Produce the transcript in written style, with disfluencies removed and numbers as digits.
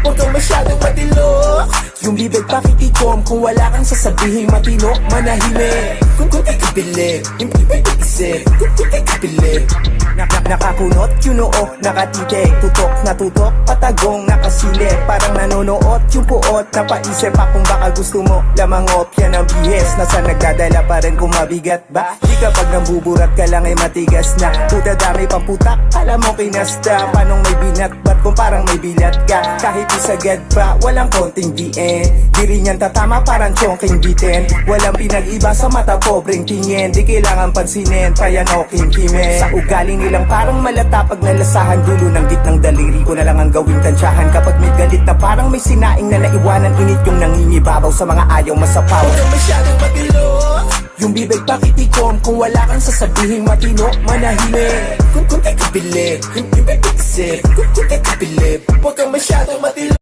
Huwag kang masyadong matilo. Yung bibig pakitikom kung wala kang sasabihing matino. Manahimik kung di ka bilib, yung bibig isip kung di ka bilib. Nakakunot yung noo, nakatitig, tutok na tutok, patagong nakasilip. Parang nanonoot yung puot, napaisip akong baka gusto mo lamangot. Yan ang bihis, nasa nagdadala pa rin kung mabigat ba? Di kapag nambuburat ka lang ay matigas na. Puta dami pang putak, alam mo kinasta. Panong may binatbat kung parang may bilat ka. Kahit isagad pa, walang konting DN. Di rin yan tatama parang chongking bitin. Walang pinag-iba sa mata pobreng tingin. Di kailangan pansinin, payan o kimkimin. Sa ugaling nilang parang malata pag nalasahan. Dulo ng gitnang daliri ko na lang ang gawing tansyahan. Kapag may galit na parang may sinaing na naiwanan. Init yung nangingibabaw sa mga ayaw masapaw. Huwag kang masyadong matilo. Yung bibig pakitikom kung wala kang sasabihing matino. Manahimik kung di ka bilib, yung bibig isip kung di ka bilib. Huwag kang masyadong matilo.